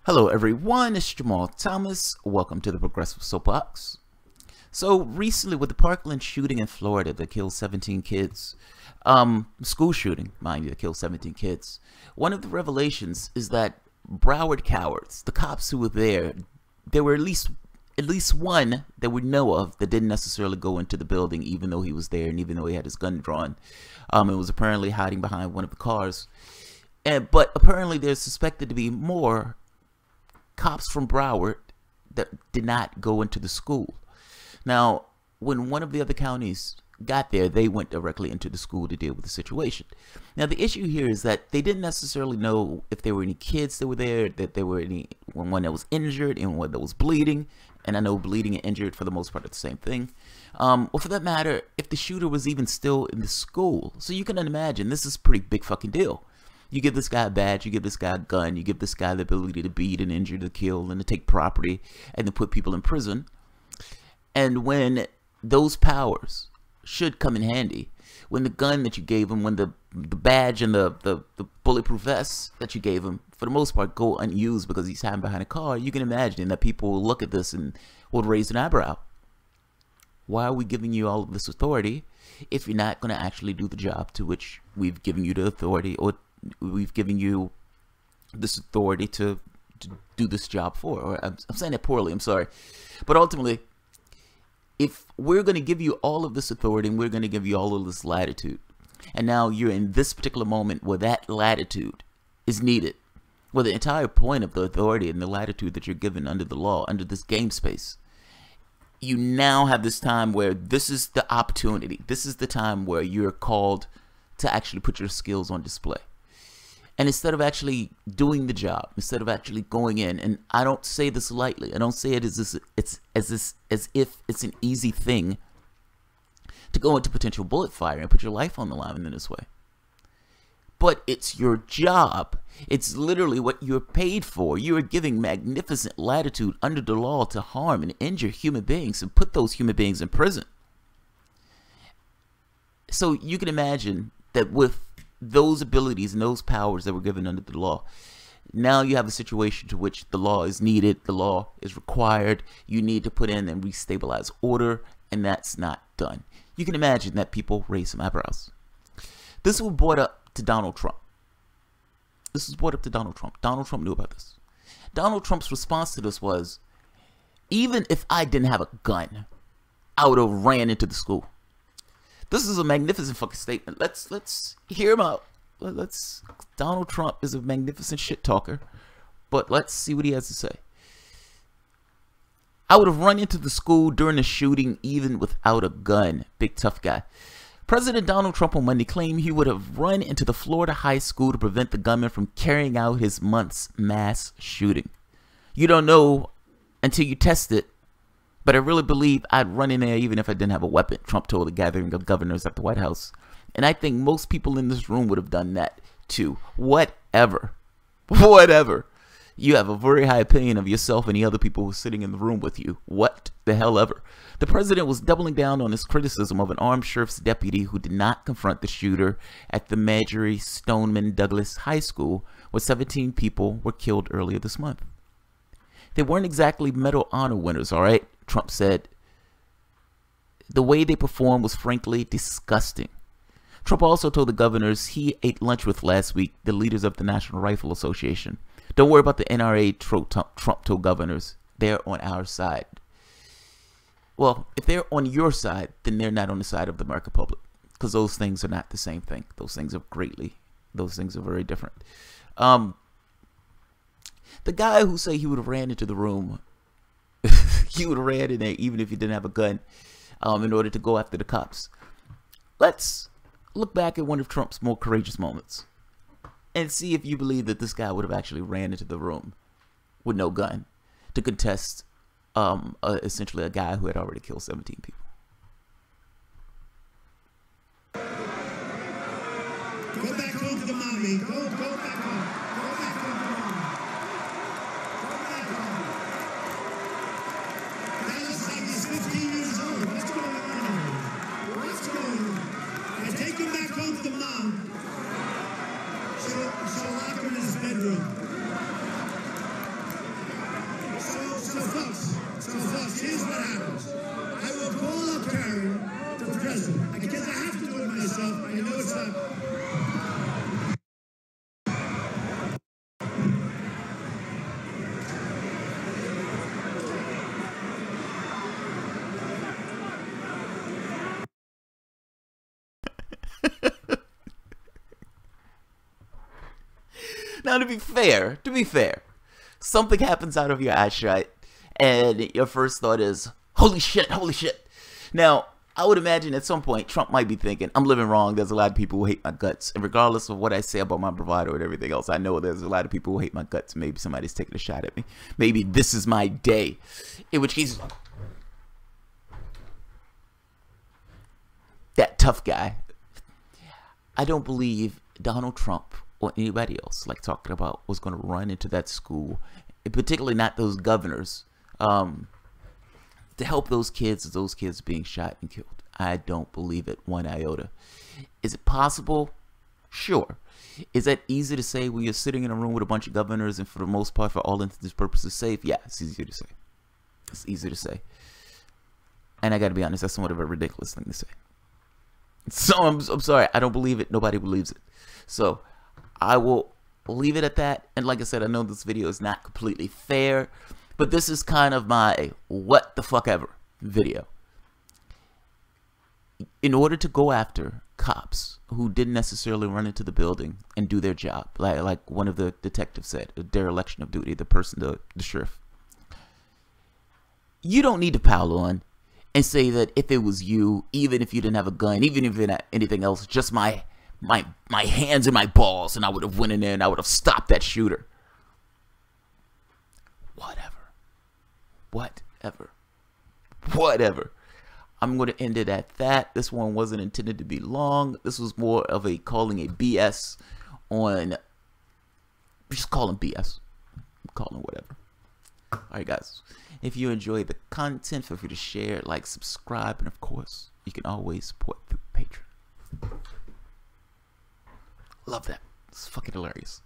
Hello everyone, it's Jamal Thomas. Welcome to the Progressive Soapbox. So recently with the Parkland shooting in Florida that killed 17 kids, school shooting, mind you, that killed 17 kids, one of the revelations is that Broward cowards, the cops who were there were at least one that we know of that didn't necessarily go into the building even though he was there and even though he had his gun drawn. It was apparently hiding behind one of the cars. But apparently there's suspected to be more cops from Broward that did not go into the school. Now, when one of the other counties got there, they went directly into the school to deal with the situation. Now, the issue here is that they didn't necessarily know if there were any kids that were there, that there were one that was injured and one that was bleeding. And I know bleeding and injured for the most part are the same thing. Or for that matter, if the shooter was even still in the school. So you can imagine this is a pretty big fucking deal. You give this guy a badge, you give this guy a gun, you give this guy the ability to beat and injure, to kill, and to take property, and to put people in prison. And when those powers should come in handy, when the gun that you gave him, when the badge and the bulletproof vest that you gave him, for the most part, go unused because he's hiding behind a car, you can imagine that people will look at this and will raise an eyebrow. Why are we giving you all of this authority if you're not going to actually do the job to which we've given you the authority, or we've given you this authority to do this job for? Or I'm saying that poorly, I'm sorry. But ultimately, if we're going to give you all of this authority and we're going to give you all of this latitude, and now you're in this particular moment where that latitude is needed, where the entire point of the authority and the latitude that you're given under the law, under this game space, you now have this time where this is the opportunity. This is the time where you're called to actually put your skills on display. And instead of actually doing the job, instead of actually going in, and I don't say this lightly, I don't say it as if it's an easy thing to go into potential bullet fire and put your life on the line in this way. But it's your job. It's literally what you're paid for. You are giving magnificent latitude under the law to harm and injure human beings and put those human beings in prison. So you can imagine that with those abilities and those powers that were given under the law, now you have a situation to which the law is needed, the law is required, you need to put in and restabilize order, and that's not done. You can imagine that people raise some eyebrows. This was brought up to Donald Trump. This was brought up to Donald Trump. Donald Trump knew about this. Donald Trump's response to this was, even if I didn't have a gun, I would have ran into the school. This is a magnificent fucking statement. Let's hear him out. Donald Trump is a magnificent shit talker, but let's see what he has to say. I would have run into the school during the shooting even without a gun. Big tough guy. President Donald Trump on Monday claimed he would have run into the Florida high school to prevent the gunman from carrying out his month's mass shooting. You don't know until you test it, but I really believe I'd run in there even if I didn't have a weapon, Trump told a gathering of governors at the White House. And I think most people in this room would have done that too. Whatever. You have a very high opinion of yourself and the other people who are sitting in the room with you. What the hell ever. The president was doubling down on his criticism of an armed sheriff's deputy who did not confront the shooter at the Marjory Stoneman Douglas High School, where 17 people were killed earlier this month. They weren't exactly Medal of Honor winners, all right? Trump said. The way they performed was frankly disgusting. Trump also told the governors he ate lunch with last week, the leaders of the National Rifle Association. Don't worry about the NRA, Trump told governors. They're on our side. Well, if they're on your side, then they're not on the side of the American public, because those things are not the same thing. Those things are very different. The guy who said he would have ran into the room, he would have ran in there even if he didn't have a gun, in order to go after the cops. Let's look back at one of Trump's more courageous moments and see if you believe that this guy would have actually ran into the room with no gun to contest essentially a guy who had already killed 17 people. Go back home to the mommy. Go back home. Go back home. Go back home. That looks like he's 15 years old. What's going on? What's going on? And take him back home to the mom. She'll lock him in his bedroom. what's up. Now, to be fair, something happens out of your eyesight, and your first thought is, holy shit, holy shit. Now, I would imagine at some point Trump might be thinking, I'm living wrong. There's a lot of people who hate my guts. And regardless of what I say about my bravado and everything else, I know there's a lot of people who hate my guts. Maybe somebody's taking a shot at me. Maybe this is my day. In which case, that tough guy. I don't believe Donald Trump or anybody else, like talking about, was going to run into that school, and particularly not those governors, to help those kids being shot and killed. I don't believe it one iota. Is it possible? Sure. Is that easy to say when you're sitting in a room with a bunch of governors and for the most part, for all intents and purposes, safe? Yeah, it's easy to say. It's easy to say. And I got to be honest, that's somewhat of a ridiculous thing to say. So I'm sorry, I don't believe it. Nobody believes it. So I will leave it at that. And like I said, I know this video is not completely fair, but this is kind of my what the fuck ever video. In order to go after cops who didn't necessarily run into the building and do their job, like one of the detectives said, a dereliction of duty, the sheriff, you don't need to pile on and say that if it was you, even if you didn't have a gun, even if you didn't have anything else, just my hands and my balls, and I would have went in there and I would have stopped that shooter. Whatever. I'm going to end it at that. This one wasn't intended to be long. This was more of a calling a BS on, just call him BS. Call him whatever. Alright guys, if you enjoyed the content, feel free to share, like, subscribe, and of course, you can always support through Patreon. Love that. It's fucking hilarious.